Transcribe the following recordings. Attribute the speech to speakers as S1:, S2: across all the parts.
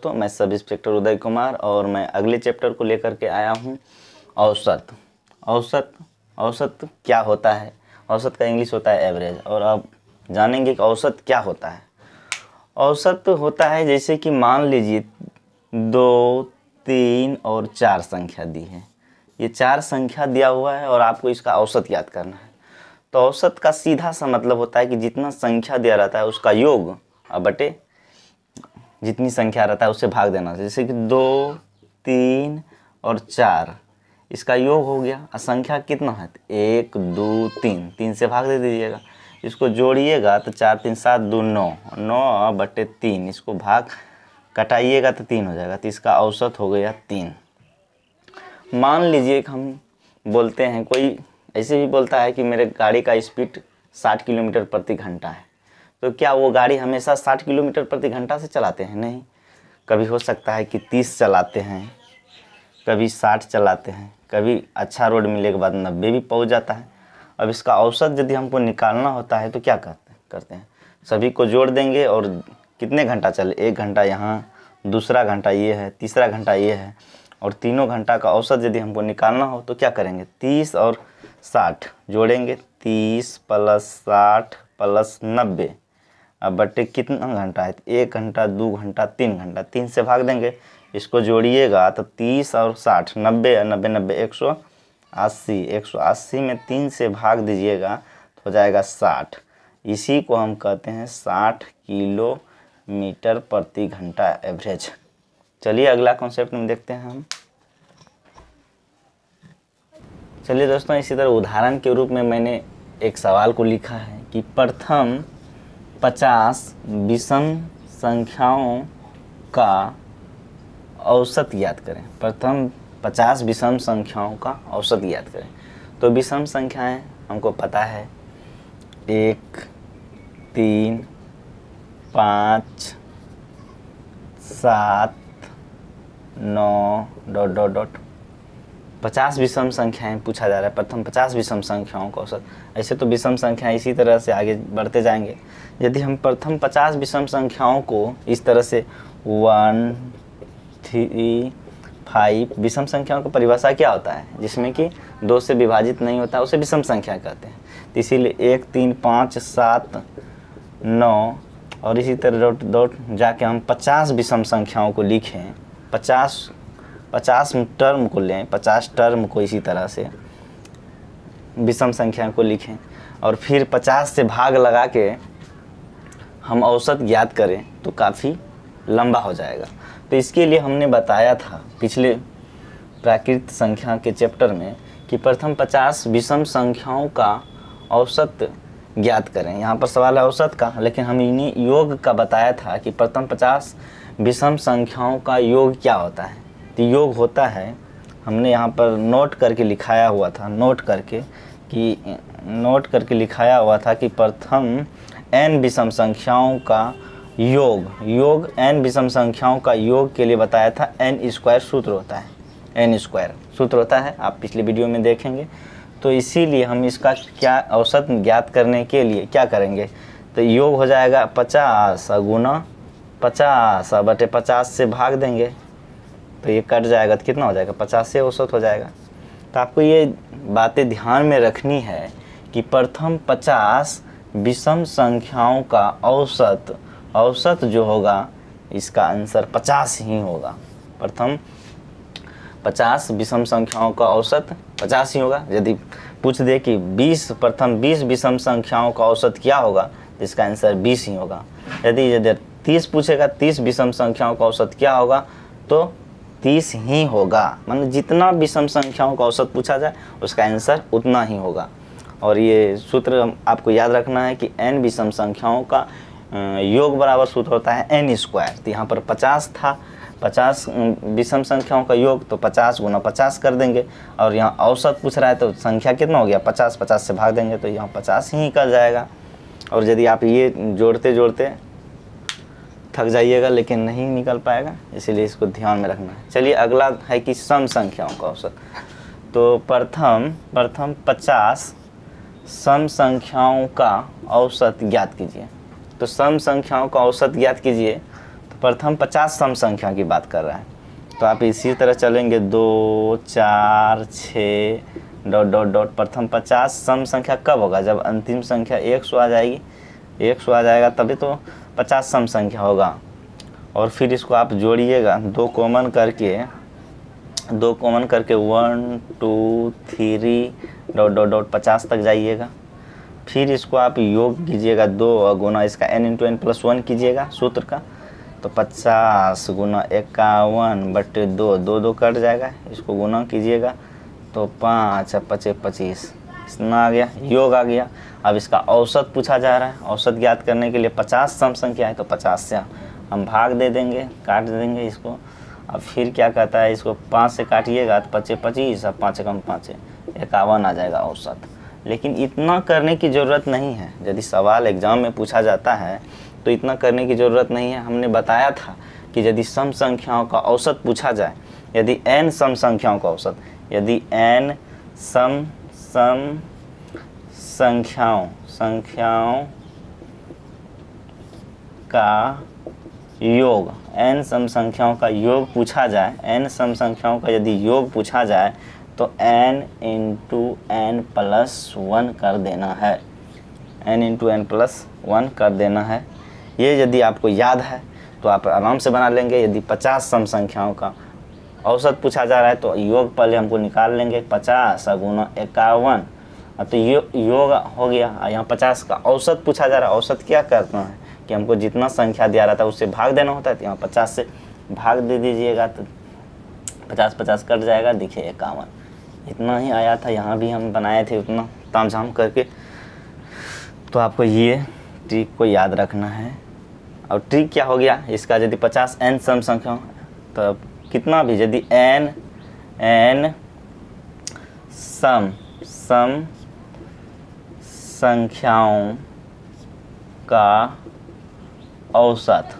S1: दोस्तों, मैं sub inspector Uday Kumar और मैं अगले चैप्टर को लेकर के आया हूँ। औसत। औसत औसत क्या होता है? औसत का इंग्लिश होता है एवरेज। और अब जानेंगे कि औसत क्या होता है। औसत होता है जैसे कि मान लीजिए 2, 3 और 4 संख्या दी है। ये 4 संख्या दिया हुआ है और आपको इसका औसत याद करना है। तो औसत का सीधा सा मतलब होता है कि जितना संख्या दिया रहता है उसका योग बटे जितनी संख्या रहता है उससे भाग देना। जैसे कि 2, 3 और 4, इसका योग हो गया। संख्या कितना है? 1, 2, 3, 3 से भाग दे दीजिएगा। इसको जोड़िएगा तो 4, 3, 7, 2, 9, 9/3। इसको भाग कटाइएगा तो 3 हो जाएगा। तो इसका औसत हो गया 3। मान लीजिए कि हम बोलते हैं, कोई ऐसे भी बोलता है कि मेरे गाड़ी का स्पीड 60 किलोमीटर प्रति घंटा है। तो क्या वो गाड़ी हमेशा 60 किलोमीटर प्रति घंटा से चलाते हैं? नहीं। कभी हो सकता है कि 30 चलाते हैं, कभी 60 चलाते हैं, कभी अच्छा रोड मिलने के बाद 90 भी पहुंच जाता है। अब इसका औसत यदि हमको निकालना होता है तो क्या करते हैं, सभी को जोड़ देंगे और कितने घंटा चले, 1 घंटा यहाँ, दूसरा घंटा ये है, तीसरा घंटा ये है, और तीनों घंटा का औसत यदि हमको निकालना हो तो क्या करेंगे? 30 और 60 जोड़ेंगे। 30 + 60 + 90 अब बटे कितना घंटा है? 1 घंटा, 2 घंटा, 3 घंटा। 3 से भाग देंगे। इसको जोड़िएगा तो 30 और 60, 90 90 90 180। 180 में 3 से भाग दीजिएगा तो हो जाएगा 60। इसी को हम कहते हैं 60 किलोमीटर प्रति घंटा एवरेज। चलिए अगला कॉन्सेप्ट में देखते हैं हम। चलिए दोस्तों, इसी तरह उदाहरण के रूप में मैंने एक सवाल को लिखा है कि प्रथम 50 विषम संख्याओं का औसत ज्ञात करें। प्रथम 50 विषम संख्याओं का औसत ज्ञात करें। तो विषम संख्याएं हमको पता है 1, 3, 5, 7, 9 ... 50 विषम संख्याएं पूछा जा रहा है। प्रथम 50 विषम संख्याओं का औसत। ऐसे तो विषम संख्याएं इसी तरह से आगे बढ़ते जाएंगे। यदि हम प्रथम 50 विषम संख्याओं को इस तरह से 1, 3, 5 विषम संख्याओं की परिभाषा क्या होता है? जिसमें कि 2 से विभाजित नहीं होता, उसे विषम संख्या कहते हैं। तो इसीलिए 1, 3, 5, 7, 9 और इसी तरह डॉट जाके हम 50 विषम संख्याओं को लिखें। 50 टर्म को लें, 50 टर्म को इसी तरह से विषम संख्या को लिखें और फिर 50 से भाग लगा के हम औसत ज्ञात करें तो काफ़ी लंबा हो जाएगा। तो इसके लिए हमने बताया था पिछले प्राकृत संख्या के चैप्टर में कि प्रथम 50 विषम संख्याओं का औसत ज्ञात करें। यहाँ पर सवाल है औसत का, लेकिन हम इन्हीं योग का बताया था कि प्रथम 50 विषम संख्याओं का योग क्या होता है। तो योग होता है, हमने यहाँ पर नोट करके लिखाया हुआ था, नोट करके लिखाया हुआ था कि प्रथम n विषम संख्याओं का योग n विषम संख्याओं का योग के लिए बताया था। n² सूत्र होता है, n² सूत्र होता है, आप पिछले वीडियो में देखेंगे। तो इसीलिए हम इसका क्या औसत ज्ञात करने के लिए क्या करेंगे? तो योग हो जाएगा 50 गुना 50/50 से भाग देंगे तो ये कट जाएगा तो कितना हो जाएगा? 50 से औसत हो जाएगा। तो आपको ये बातें ध्यान में रखनी है कि प्रथम 50 विषम संख्याओं का औसत जो होगा इसका आंसर 50 ही होगा। प्रथम 50 विषम संख्याओं का औसत 50 ही होगा। यदि पूछ दे कि प्रथम 20 विषम संख्याओं का औसत क्या होगा, तो इसका आंसर 20 ही होगा। यदि 30 पूछेगा 30 विषम संख्याओं का औसत क्या होगा, तो 30 ही होगा। मतलब जितना विषम संख्याओं का औसत पूछा जाए उसका आंसर उतना ही होगा। और ये सूत्र आपको याद रखना है कि n विषम संख्याओं का योग बराबर सूत्र होता है n²। तो यहाँ पर 50 था, 50 विषम संख्याओं का योग, तो 50 गुना 50 कर देंगे। और यहाँ औसत पूछ रहा है तो संख्या कितना हो गया? 50 50 से भाग देंगे तो यहाँ 50 ही निकल जाएगा। और यदि आप ये जोड़ते जोड़ते थक जाइएगा लेकिन नहीं निकल पाएगा, इसीलिए इसको ध्यान में रखना है। चलिए अगला है कि सम संख्याओं का औसत। तो प्रथम 50 सम संख्याओं का औसत ज्ञात कीजिए। तो सम संख्याओं का औसत ज्ञात कीजिए। तो प्रथम 50 सम संख्या की बात कर रहा है। तो आप इसी तरह चलेंगे 2 4 6 डॉट डॉट डॉट। प्रथम 50 सम संख्या कब होगा? जब अंतिम संख्या 100 आ जाएगी, 100 आ जाएगा तभी तो 50 सम संख्या होगा। और फिर इसको आप जोड़िएगा, दो कॉमन करके 1 2 3 डॉट डॉट डॉट 50 तक जाइएगा। फिर इसको आप योग कीजिएगा, 2 गुना इसका n इंटू एन प्लस 1 कीजिएगा सूत्र का। तो 50 गुना 51/2, 2 कट जाएगा, इसको गुना कीजिएगा तो 5 5 25 इतना आ गया, योग आ गया। अब इसका औसत पूछा जा रहा है। औसत ज्ञात करने के लिए 50 सम संख्या है तो 50 से हम भाग दे देंगे, काट देंगे इसको। अब फिर क्या कहता है, इसको 5 से काटिएगा तो 5 25, अब 5 कम 5 51 आ जाएगा औसत। लेकिन इतना करने की ज़रूरत नहीं है। यदि सवाल एग्ज़ाम में पूछा जाता है तो इतना करने की ज़रूरत नहीं है। हमने बताया था कि यदि सम संख्याओं का औसत पूछा जाए, यदि n सम संख्याओं का औसत, यदि n सम संख्याओं का योग, n सम संख्याओं का योग पूछा जाए, n सम संख्याओं का यदि योग पूछा जाए तो n इंटू एन प्लस 1 कर देना है, n इंटू एन प्लस 1 कर देना है। ये यदि आपको याद है तो आप आराम से बना लेंगे। यदि 50 सम संख्याओं का औसत पूछा जा रहा है तो योग पहले हमको निकाल लेंगे, 50 गुना 51, तो योग हो गया। यहाँ 50 का औसत पूछा जा रहा है। औसत क्या करना है कि हमको जितना संख्या दिया रहा था उससे भाग देना होता है। तो यहाँ 50 से भाग दे दीजिएगा तो 50 50 कट जाएगा, देखिए 51 इतना ही आया था। यहाँ भी हम बनाए थे उतना तामझाम करके। तो आपको ये ट्रिक को याद रखना है। और ट्रिक क्या हो गया इसका, यदि 50 n सम संख्या तो कितना भी, यदि n सम संख्याओं का औसत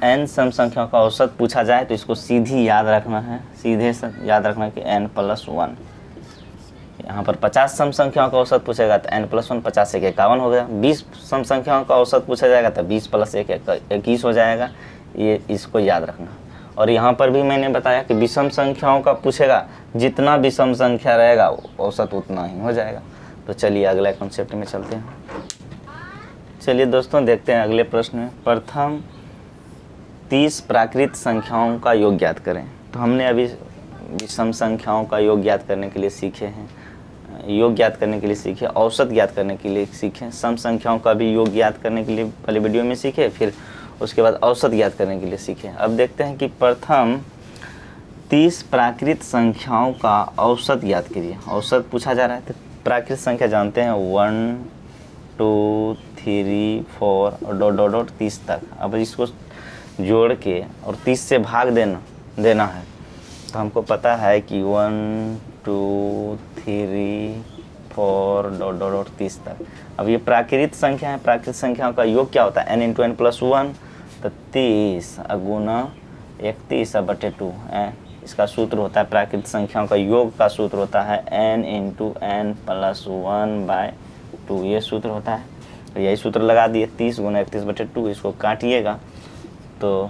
S1: n सम संख्याओं का औसत पूछा जाए तो इसको सीधी याद रखना है, सीधे से याद रखना कि n प्लस 1। यहाँ पर 50 सम संख्याओं का औसत पूछेगा तो n प्लस 1, 50 से 51 हो गया। 20 सम संख्याओं का औसत पूछा जाएगा तो 20 प्लस 1 21 हो जाएगा। ये इसको याद रखना। और यहाँ पर भी मैंने बताया कि विषम संख्याओं का पूछेगा, जितना विषम संख्या रहेगा औसत उतना ही हो जाएगा। तो चलिए अगले कॉन्सेप्ट में चलते हैं। चलिए दोस्तों देखते हैं अगले प्रश्न में। प्रथम 30 प्राकृत संख्याओं का योग ज्ञात करें। तो हमने अभी विषम संख्याओं का योग ज्ञात करने के लिए सीखे हैं, योग ज्ञात करने के लिए सीखे, औसत ज्ञात करने के लिए सीखे, सम संख्याओं का भी योग ज्ञात करने के लिए पहले वीडियो में सीखे, फिर उसके बाद औसत ज्ञात करने के लिए सीखे। अब देखते हैं कि प्रथम 30 प्राकृत संख्याओं का औसत ज्ञात करिए। औसत पूछा जा रहा है तो प्राकृत संख्या जानते हैं 1 2 3 4 और डॉट डॉट डॉट 30 तक। अब इसको जोड़ के और 30 से भाग देना है। तो हमको पता है कि 1 2 3 4 डॉट डॉट डॉट 30 तक। अब ये प्राकृत संख्या है, प्राकृत संख्याओं का योग क्या होता है, n इंटू एन प्लस 1। तो 30 गुना 31/2 इसका सूत्र होता है। प्राकृत संख्याओं का योग का सूत्र होता है n इंटू एन प्लस 1/2, ये सूत्र होता है। तो यही सूत्र लगा दिए, 30 गुना 31/2। इसको काटिएगा तो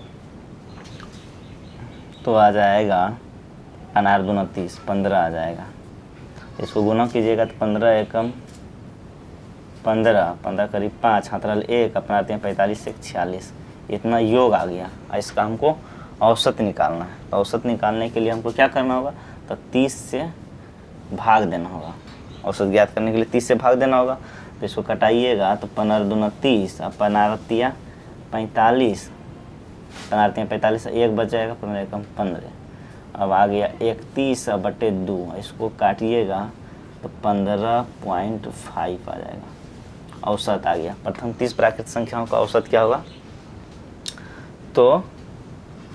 S1: आ जाएगा 15 दूना 30, 15 आ जाएगा। इसको गुना कीजिएगा तो 15 एकम 15, 15 करीब 5, हाथ रहा 1, अपना आते हैं 45 से 46, इतना योग आ गया। इसका हमको औसत निकालना है। तो औसत निकालने के लिए हमको क्या करना होगा, तो 30 से भाग देना होगा। औसत ज्ञात करने के लिए 30 से भाग देना होगा। तो इसको कटाइएगा तो 15 दूना 30, अब 15 तिया 45, 15 तिया 45, 1 बच जाएगा, 15 एकम 15। अब आ गया 31/2, इसको काटिएगा तो 15.5 आ जाएगा। औसत आ गया। प्रथम 30 प्राकृत संख्याओं का औसत क्या होगा, तो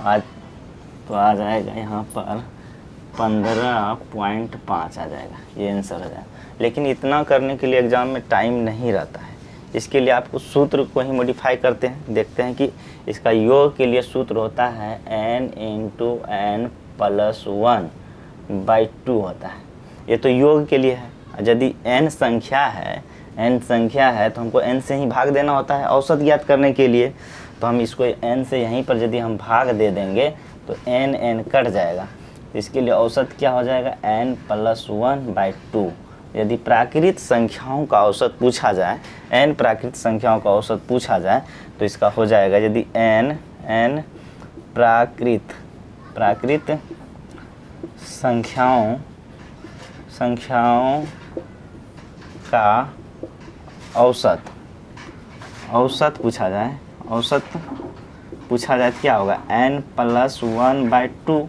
S1: आ जाएगा यहाँ पर 15.5 आ जाएगा, ये आंसर हो जाएगा। लेकिन इतना करने के लिए एग्ज़ाम में टाइम नहीं रहता है। इसके लिए आपको सूत्र को ही मॉडिफाई करते हैं। देखते हैं कि इसका योग के लिए सूत्र होता है n इंटू एन प्लस 1/2 होता है। ये तो योग के लिए है। यदि n संख्या है, n संख्या है तो हमको n से ही भाग देना होता है औसत ज्ञात करने के लिए। तो हम इसको n से यहीं पर यदि हम भाग दे देंगे तो n कट जाएगा। तो इसके लिए औसत क्या हो जाएगा, n + 1/2। यदि प्राकृत संख्याओं का औसत पूछा जाए, n प्राकृत संख्याओं का औसत पूछा जाए तो इसका हो जाएगा, यदि n प्राकृत संख्याओं का औसत पूछा जाए तो क्या होगा, n + 1/2।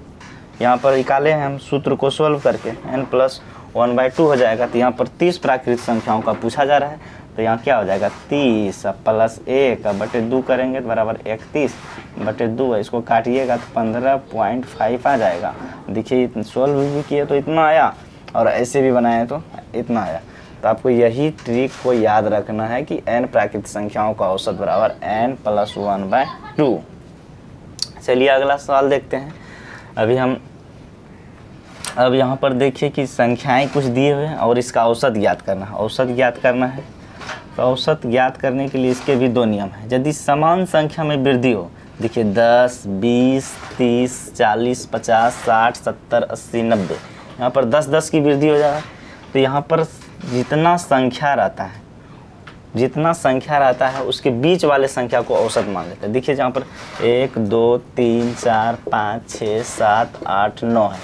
S1: यहाँ पर निकाले हैं हम सूत्र को सोल्व करके, n + 1/2 हो जाएगा। तो यहाँ पर 30 प्राकृत संख्याओं का पूछा जा रहा है, तो यहाँ क्या हो जाएगा, 30 + 1/2 करेंगे तो बराबर 31/2 है। इसको काटिएगा तो 15.5 आ जाएगा। देखिए सोल्व भी किए तो इतना आया, और ऐसे भी बनाए तो इतना आया। तो आपको यही ट्रिक को याद रखना है कि n प्राकृत संख्याओं का औसत बराबर n + 1/2। चलिए अगला सवाल देखते हैं। अब यहाँ पर देखिए कि संख्याएं कुछ दिए हुए हैं और इसका औसत ज्ञात करना है। तो औसत ज्ञात करने के लिए इसके भी दो नियम हैं। यदि समान संख्या में वृद्धि हो, देखिए 10, 20, 30, 40, 50, 60, 70, 80, 90, यहाँ पर 10-10 की वृद्धि हो जाएगा। तो यहाँ पर जितना संख्या रहता है उसके बीच वाले संख्या को औसत मान लेते हैं। देखिए जहाँ पर 1, 2, 3, 4, 5, 6, 7, 8, 9 है,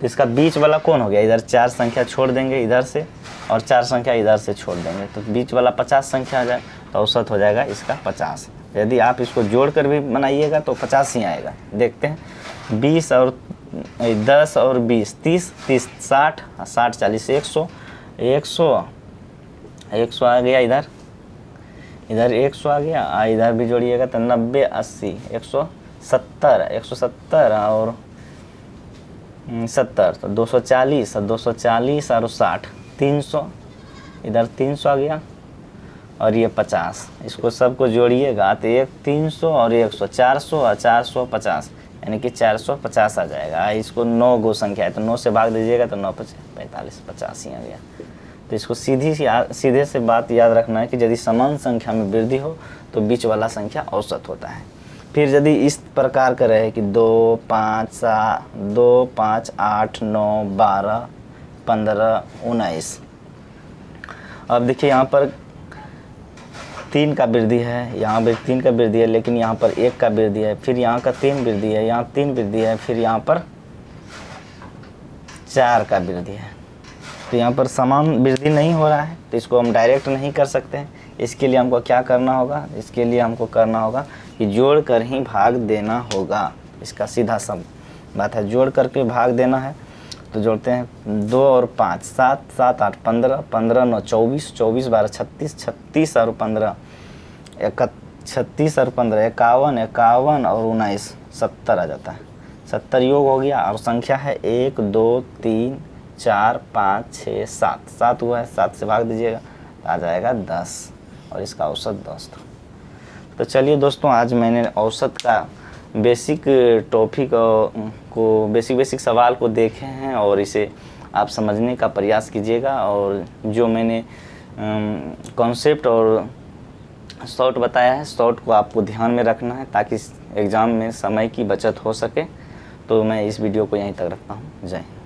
S1: तो इसका बीच वाला कौन हो गया, इधर 4 संख्या छोड़ देंगे इधर से और 4 संख्या इधर से छोड़ देंगे, तो बीच वाला 50 संख्या आ जाए, तो औसत हो जाएगा इसका 50। यदि आप इसको जोड़ कर भी बनाइएगा तो 50 ही आएगा। देखते हैं, 20 और 10 और 20, 30, 60, 60, 40, 100 आ गया, इधर 100 आ गया, इधर भी जोड़िएगा तो 90, 80, 170 और 70, तो 240 और 60, 300, इधर 300 आ गया, और ये 50। इसको सबको जोड़िएगा तो 300 और 100, 400 और 450, यानी कि 450 आ जाएगा। इसको 9 गो संख्या है तो 9 से भाग दीजिएगा तो 9 × 5 = 45, 50 ही आ गया। तो इसको सीधे से बात याद रखना है कि यदि समान संख्या में वृद्धि हो तो बीच वाला संख्या औसत होता है। फिर यदि इस प्रकार का रहे कि 2, 5, 8, 9, 12, 15, 19, अब देखिए यहाँ पर 3 का वृद्धि है, यहाँ भी 3 का वृद्धि है, लेकिन यहाँ पर 1 का वृद्धि है, फिर यहाँ का 3 वृद्धि है, यहाँ 3 वृद्धि है, फिर यहाँ पर 4 का वृद्धि है। तो यहाँ पर समान वृद्धि नहीं हो रहा है, तो इसको हम डायरेक्ट नहीं कर सकते हैं। इसके लिए हमको क्या करना होगा, इसके लिए हमको करना होगा कि जोड़ कर ही भाग देना होगा। इसका सीधा सा बात है, जोड़ करके भाग देना है। तो जोड़ते हैं, 2 और 5, 7, 7, 8, 15, 15, 9, 24, 24, 12, 36, 36 और 15, 36 और 15, 51, 51 और 19, 70 आ जाता है। 70 योग हो गया, और संख्या है 1, 2, 3, 4, 5, 6, 7, 7 हुआ है, 7 से भाग दीजिएगा आ जाएगा 10, और इसका औसत 10 था। तो चलिए दोस्तों, आज मैंने औसत का बेसिक टॉपिक को बेसिक सवाल को देखे हैं, और इसे आप समझने का प्रयास कीजिएगा। और जो मैंने कॉन्सेप्ट और शॉर्ट बताया है, शॉर्ट को आपको ध्यान में रखना है ताकि एग्ज़ाम में समय की बचत हो सके। तो मैं इस वीडियो को यहीं तक रखता हूँ। जय हिंद।